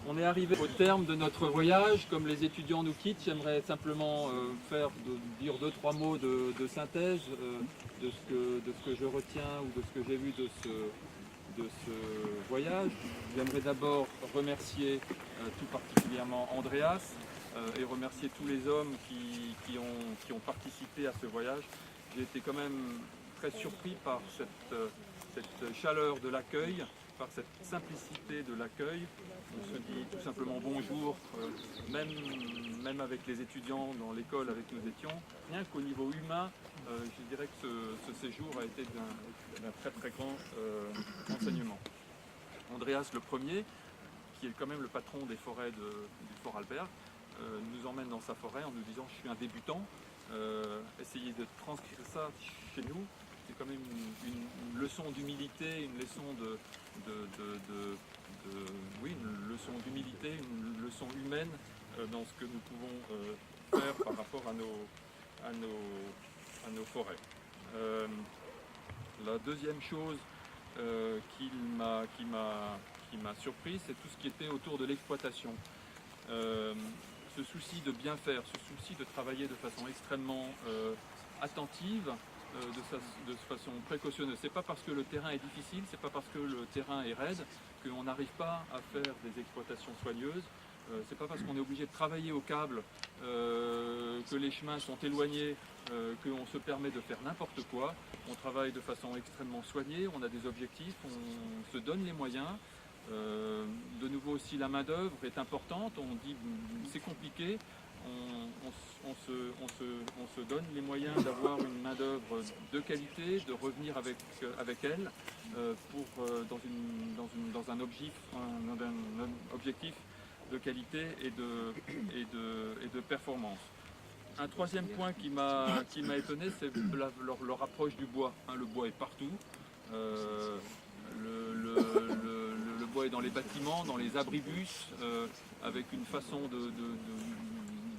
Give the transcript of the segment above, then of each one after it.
On est arrivé au terme de notre voyage. Comme les étudiants nous quittent, j'aimerais simplement dire 2-3 mots de synthèse de ce que je retiens ou de ce que j'ai vu de ce voyage. J'aimerais d'abord remercier tout particulièrement Andreas et remercier tous les hommes qui ont participé à ce voyage. J'ai été quand même très surpris par cette chaleur de l'accueil, par cette simplicité de l'accueil. On se dit tout simplement bonjour, même avec les étudiants dans l'école avec nous étions. Rien qu'au niveau humain, je dirais que ce séjour a été d'un très très grand enseignement. Andreas le premier, qui est quand même le patron des forêts du Fort Albert, nous emmène dans sa forêt en nous disant « je suis un débutant ». Essayer de transcrire ça chez nous, c'est quand même une leçon d'humilité, une leçon une leçon d'humilité, une leçon humaine dans ce que nous pouvons faire par rapport à nos forêts. La deuxième chose qui m'a surpris, c'est tout ce qui était autour de l'exploitation. Ce souci de bien faire, ce souci de travailler de façon extrêmement attentive, de façon précautionneuse. C'est pas parce que le terrain est difficile, c'est pas parce que le terrain est raide qu'on n'arrive pas à faire des exploitations soigneuses. C'est pas parce qu'on est obligé de travailler au câble, que les chemins sont éloignés, qu'on se permet de faire n'importe quoi. On travaille de façon extrêmement soignée, on a des objectifs, on se donne les moyens. De nouveau aussi la main d'œuvre est importante, on dit c'est compliqué, on se donne les moyens d'avoir une main d'œuvre de qualité, de revenir avec elle dans un objectif de qualité et de performance. Un troisième point qui m'a étonné, c'est leur approche du bois. Le bois est partout. Le bois est dans les bâtiments, dans les abribus, avec une façon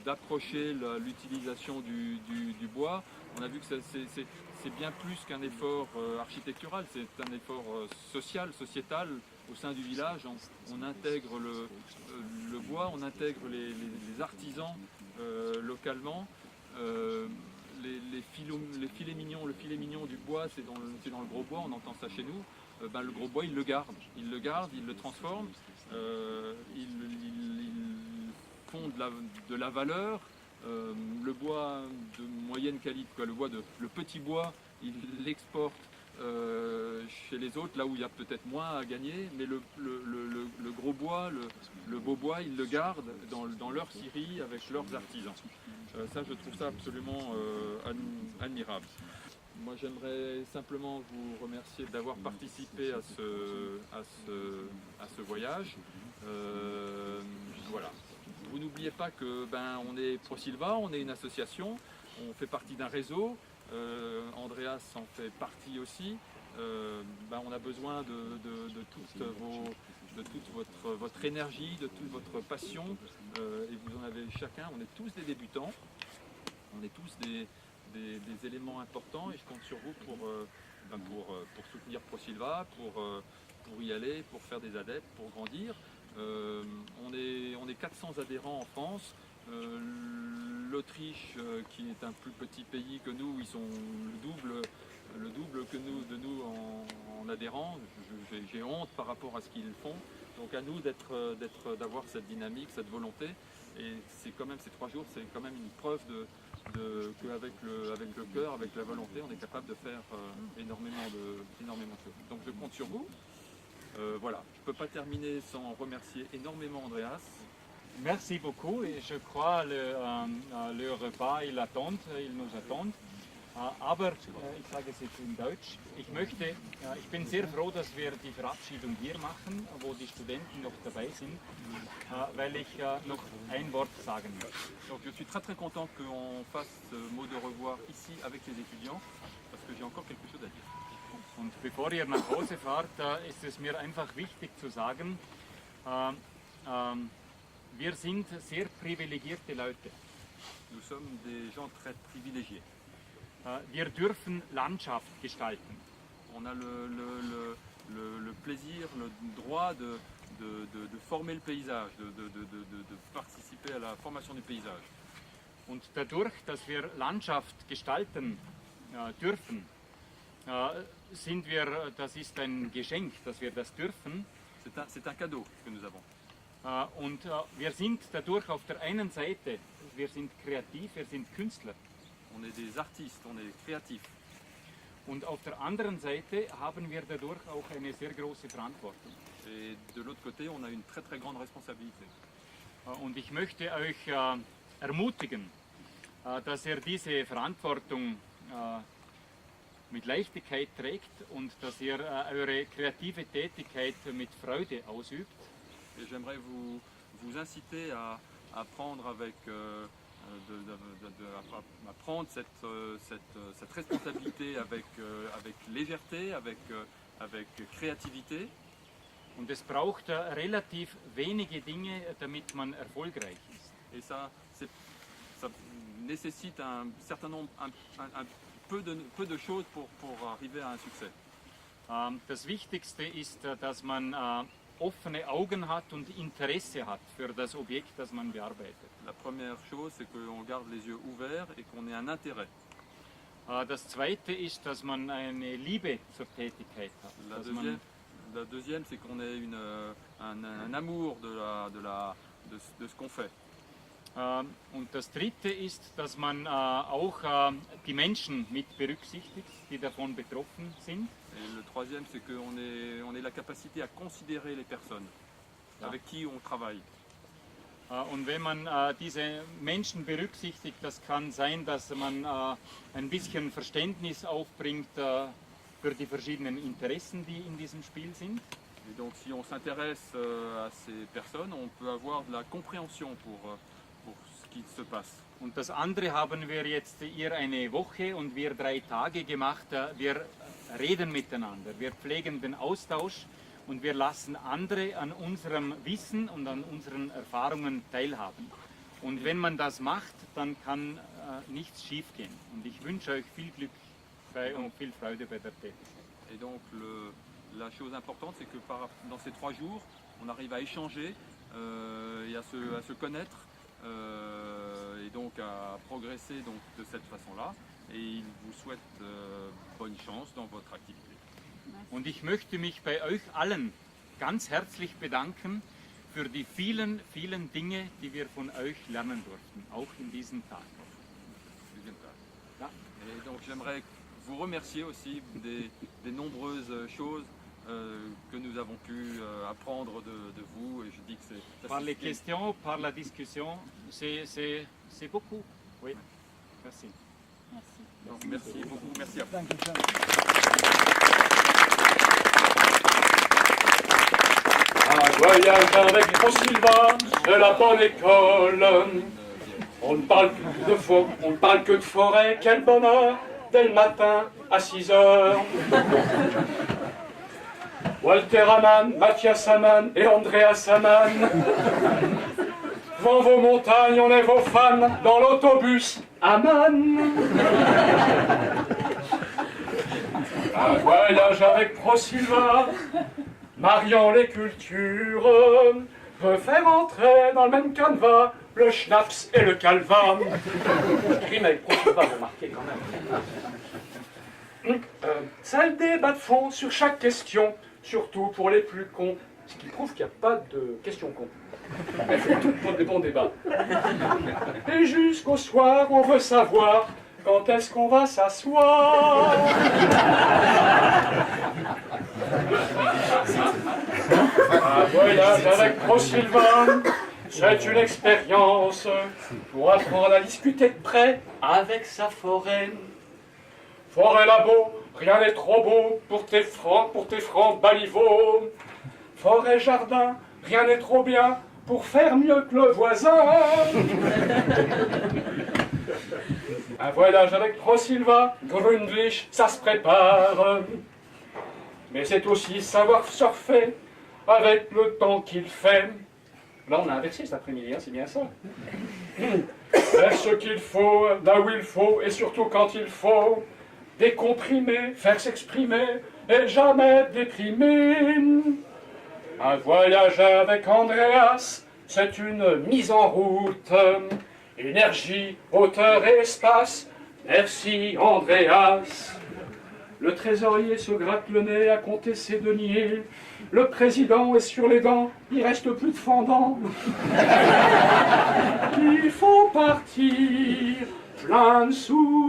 d'approcher l'utilisation du bois. On a vu que c'est bien plus qu'un effort architectural, c'est un effort social, sociétal au sein du village. On intègre le bois, on intègre les artisans localement. Les filets mignons, le filet mignon du bois, c'est dans le gros bois, on entend ça chez nous. Le gros bois, il le garde, il le transforme, il font de la valeur. Le bois de moyenne qualité, le petit bois, il l'exporte chez les autres, là où il y a peut-être moins à gagner, mais le gros bois, le beau bois, ils le gardent dans leur scierie avec leurs artisans. Ça, je trouve ça absolument admirable. Moi, j'aimerais simplement vous remercier d'avoir participé à ce voyage. Voilà. Vous n'oubliez pas que on est ProSilva, on est une association, on fait partie d'un réseau. Andreas en fait partie aussi. On a besoin de toute votre énergie, de toute votre passion, et vous en avez chacun. On est tous des débutants, on est tous des éléments importants, et je compte sur vous pour soutenir ProSilva, pour y aller, pour faire des adeptes, pour grandir. On est 400 adhérents en France. L'Autriche, qui est un plus petit pays que nous, ils sont le double que nous en adhérents. J'ai honte par rapport à ce qu'ils font. Donc à nous d'avoir cette dynamique, cette volonté. Et c'est quand même ces 3 jours, c'est quand même une preuve qu'avec le cœur, avec la volonté, on est capable de faire énormément de choses. Donc je compte sur vous. Voilà, je ne peux pas terminer sans remercier énormément Andreas. Merci beaucoup et je crois le repas il nous attend. Aber ich sage es jetzt in Deutsch, ich bin sehr froh, dass wir die Verabschiedung hier machen, wo die Studenten noch dabei sind, weil ich noch ein Wort sagen möchte. Donc je suis très très content qu'on fasse ce mot de revoir ici avec les étudiants, parce que j'ai encore quelque chose à dire. Und bevor ihr nach Hause fahrt, ist es mir einfach wichtig zu sagen, wir sind sehr privilegierte Leute. Nous sommes des gens très privilégiés. Wir dürfen Landschaft gestalten. On a le plaisir, le droit de former le paysage, de participer à la formation du paysage. Und dadurch, dass wir Landschaft gestalten dürfen, das ist ein Geschenk, dass wir das dürfen. C'est un cadeau que nous avons. Und wir sind dadurch auf der einen Seite, wir sind kreativ, wir sind Künstler. On est des artistes, on est créatifs. Und auf der anderen Seite haben wir dadurch auch eine sehr große Verantwortung. Et de l'autre côté, on a une très très grande responsabilité. Und ich möchte euch ermutigen, dass ihr diese Verantwortung mit Leichtigkeit trägt und dass ihr eure kreative Tätigkeit mit Freude ausübt. Et j'aimerais vous inciter à prendre avec à prendre cette responsabilité avec légèreté, avec créativité. Und es braucht relativ wenige Dinge, damit man erfolgreich ist. Et ça nécessite un certain nombre, peu de choses pour arriver à un succès. Das Wichtigste ist, dass man offene Augen hat und Interesse hat für das Objekt, das man bearbeitet. La première chose, c'est qu'on garde les yeux ouverts et qu'on ait un intérêt. Das Zweite ist, dass man eine Liebe zur Tätigkeit hat. La deuxième, c'est qu'on ait un amour de ce qu'on fait. Und das Dritte ist, dass man auch die Menschen mit berücksichtigt, die davon betroffen sind. Et le troisième, c'est qu'on ait la capacité à considérer les personnes avec qui on travaille. Und wenn man diese Menschen berücksichtigt, das kann sein, dass man ein bisschen Verständnis aufbringt für die verschiedenen Interessen, die in diesem Spiel sind. Et donc si on s'intéresse à ces personnes, on peut avoir de la compréhension pour ce qui se passe. Und das andere haben wir jetzt hier eine Woche und wir 3 Tage gemacht. Wir reden miteinander, wir pflegen den Austausch und wir lassen andere an unserem Wissen und an unseren Erfahrungen teilhaben. Und wenn man das macht, dann kann nichts schiefgehen. Und ich wünsche euch viel Glück und viel Freude bei der Tätigkeit. Et donc la chose importante, c'est que dans ces 3 jours, on arrive à échanger et à se connaître et donc à progresser donc, de cette façon-là. Et il vous souhaite bonne chance dans votre activité. Und ich möchte mich bei euch allen ganz herzlich bedanken für die vielen, vielen Dinge, die wir von euch lernen durften, auch in diesen Tagen. Ja. Et donc j'aimerais vous remercier aussi des nombreuses choses que nous avons pu apprendre de vous. Et je dis que c'est par les questions, par la discussion, c'est beaucoup. Oui, merci. Donc, merci beaucoup, merci à vous. Un voyage avec Pro-Sylvain de la bonne école. On ne parle que de forêt, quel bonheur, dès le matin à 6 heures. Walter Hamann, Mathias Hamann et Andreas Hamann. Devant vos montagnes, on est vos fans dans l'autobus Hamann. Un voyage avec Pro-Sylvain, mariant les cultures, veut faire entrer dans le même canevas le schnapps et le calva. Je rime avec Pro-Sylvain, vous remarquez quand même. Ça le débat de fond sur chaque question, surtout pour les plus cons, ce qui prouve qu'il n'y a pas de questions cons. Elles font toutes pour des bons débats. Et jusqu'au soir, on veut savoir quand est-ce qu'on va s'asseoir. Un voyage avec Pro-Sylvain, c'est une expérience pour apprendre à discuter de près avec sa forêt. Forêt labo, rien n'est trop beau pour tes francs baliveaux. Forêt jardin, rien n'est trop bien pour faire mieux que le voisin. Un voyage avec Pro-Sylvain, Grundlich, ça se prépare. Mais c'est aussi savoir surfer avec le temps qu'il fait. Là, on a inversé cet après-midi, hein, c'est bien ça. Faire ce qu'il faut, là où il faut, et surtout quand il faut. Décomprimer, faire s'exprimer, et jamais déprimer. Un voyage avec Andreas, c'est une mise en route. Énergie, hauteur et espace, merci Andreas. Le trésorier se gratte le nez à compter ses deniers. Le président est sur les dents, il reste plus de fendant. Il faut partir, plein de sous.